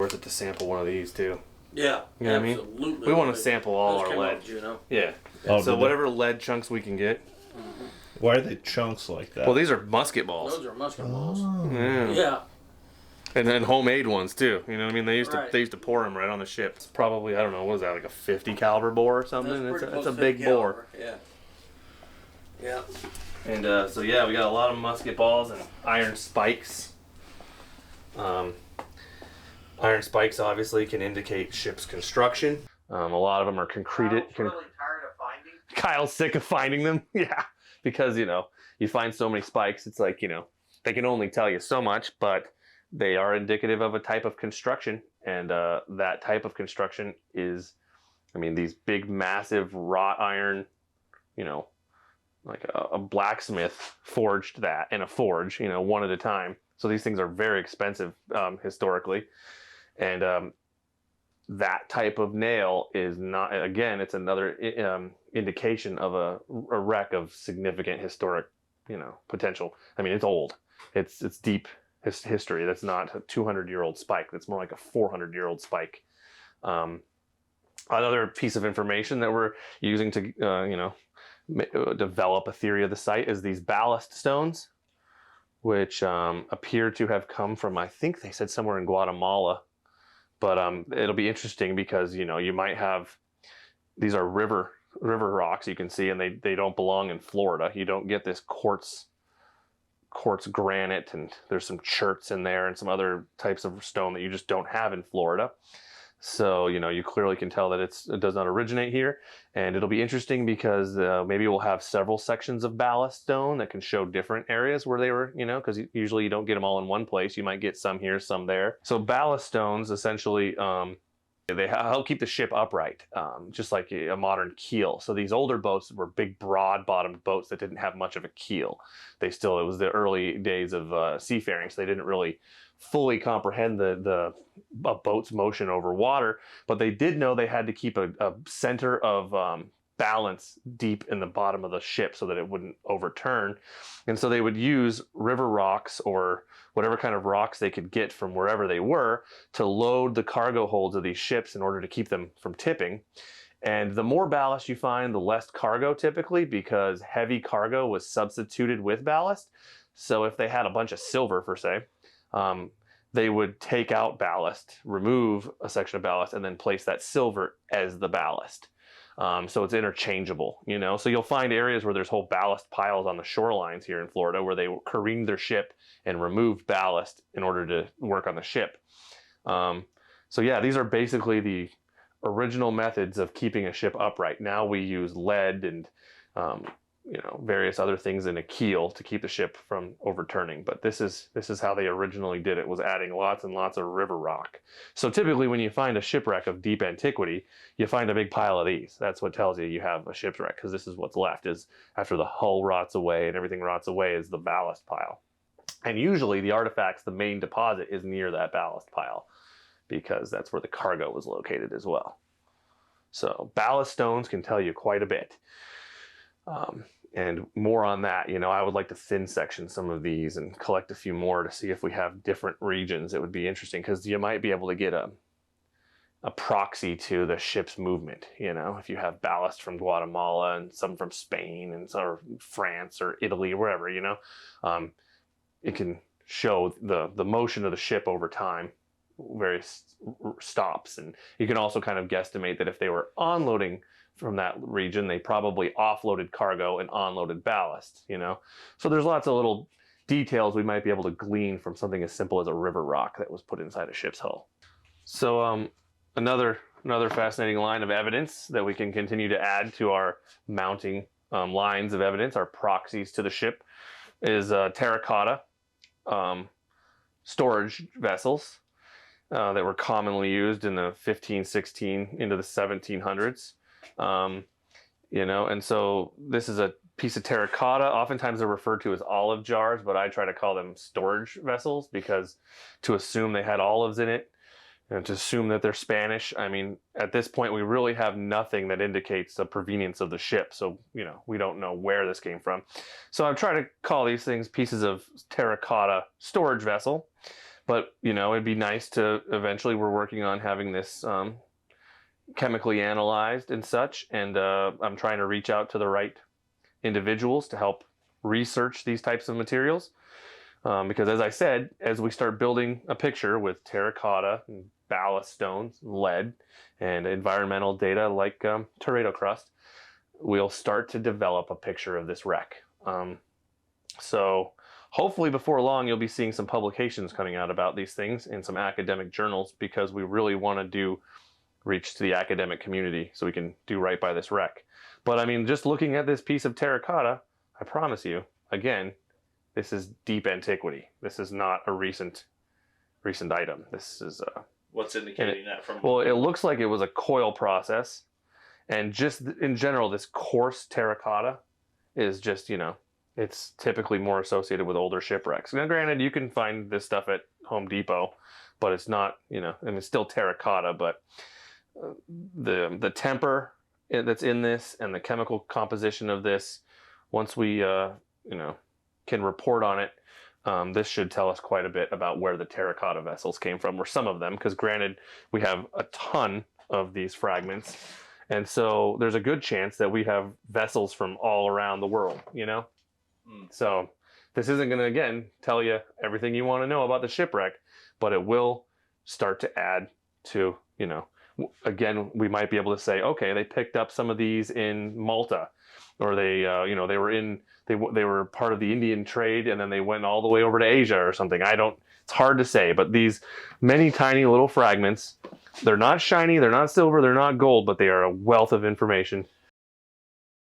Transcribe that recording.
worth it to sample one of these too. Yeah, you know absolutely. What I mean? We want to sample all our lead. Juno. Yeah. Oh, so whatever lead chunks we can get. Why are they chunks like that? Well, these are musket balls. Those are musket balls. Yeah. And then homemade ones too. You know what I mean? They used to pour them right on the ship. It's probably, I don't know, what is that, like a 50 caliber bore or something? It's a big bore. Yeah. Yeah. And so yeah, we got a lot of musket balls and iron spikes. Iron spikes obviously can indicate ship's construction. A lot of them are concreted. Kyle's really tired of finding. Kyle's sick of finding them. Yeah, because you find so many spikes. It's like they can only tell you so much, but they are indicative of a type of construction, and that type of construction is, these big, massive wrought iron. Like a blacksmith forged that in a forge, one at a time. So these things are very expensive historically. And that type of nail is not, again, it's another indication of a wreck of significant historic, potential. It's old. It's deep history. That's not a 200-year-old spike. That's more like a 400-year-old spike. Another piece of information that we're using to, develop a theory of the site is these ballast stones, which appear to have come from, I think they said somewhere in Guatemala. But it'll be interesting because, you might have, these are river rocks you can see, and they don't belong in Florida. You don't get this quartz granite, and there's some cherts in there and some other types of stone that you just don't have in Florida. So, you clearly can tell that it does not originate here. And it'll be interesting because maybe we'll have several sections of ballast stone that can show different areas where they were, because usually you don't get them all in one place. You might get some here, some there. So ballast stones, essentially, they help keep the ship upright, just like a modern keel. So these older boats were big, broad-bottomed boats that didn't have much of a keel. It was the early days of seafaring, so they didn't really fully comprehend a boat's motion over water, but they did know they had to keep a center of balance deep in the bottom of the ship so that it wouldn't overturn. And so they would use river rocks or whatever kind of rocks they could get from wherever they were to load the cargo holds of these ships in order to keep them from tipping. And the more ballast you find, the less cargo typically, because heavy cargo was substituted with ballast. So if they had a bunch of silver, per se, they would take out ballast, remove a section of ballast, and then place that silver as the ballast. So it's interchangeable, So you'll find areas where there's whole ballast piles on the shorelines here in Florida where they careened their ship and removed ballast in order to work on the ship. So yeah, these are basically the original methods of keeping a ship upright. Now we use lead and various other things in a keel to keep the ship from overturning. But this is how they originally did it, was adding lots and lots of river rock. So typically when you find a shipwreck of deep antiquity, you find a big pile of these. That's what tells you have a shipwreck, because this is what's left, is after the hull rots away and everything rots away is the ballast pile. And usually the artifacts, the main deposit is near that ballast pile, because that's where the cargo was located as well. So ballast stones can tell you quite a bit. And more on that, I would like to thin section some of these and collect a few more to see if we have different regions. It would be interesting because you might be able to get a proxy to the ship's movement. If you have ballast from Guatemala and some from Spain and some France or Italy or wherever, it can show the motion of the ship over time, various stops. And you can also kind of guesstimate that if they were onloading from that region, they probably offloaded cargo and onloaded ballast, So there's lots of little details we might be able to glean from something as simple as a river rock that was put inside a ship's hull. So another fascinating line of evidence that we can continue to add to our mounting lines of evidence, our proxies to the ship, is terracotta storage vessels that were commonly used in the 1516 into the 1700s. And so this is a piece of terracotta. Oftentimes they're referred to as olive jars, but I try to call them storage vessels, because to assume they had olives in it and to assume that they're Spanish, at this point we really have nothing that indicates the provenience of the ship. So, we don't know where this came from. So I'm trying to call these things pieces of terracotta storage vessel. But, you know, it'd be nice to eventually, we're working on having this chemically analyzed and such. And I'm trying to reach out to the right individuals to help research these types of materials. Because as I said, as we start building a picture with terracotta and ballast stones, lead, and environmental data like teredo crust, we'll start to develop a picture of this wreck. So hopefully before long, you'll be seeing some publications coming out about these things in some academic journals, because we really want to reach to the academic community so we can do right by this wreck. But I mean, just looking at this piece of terracotta, I promise you, again, this is deep antiquity. This is not a recent item. This is What's indicating that from? well, it looks like it was a coil process, and just in general, this coarse terracotta is just, you know, it's typically more associated with older shipwrecks. Now, granted, you can find this stuff at Home Depot, but it's not, you know, I mean, it's still terracotta, but the temper that's in this and the chemical composition of this, once we, you know, can report on it, this should tell us quite a bit about where the terracotta vessels came from, or some of them, because granted, we have a ton of these fragments. And so there's a good chance that we have vessels from all around the world, you know? So this isn't going to, again, tell you everything you want to know about the shipwreck, but it will start to add to, you know, again, we might be able to say, okay, they picked up some of these in Malta, or they, you know, they were part of the Indian trade, and then they went all the way over to Asia or something. It's hard to say, but these many tiny little fragments, they're not shiny, they're not silver, they're not gold, but they are a wealth of information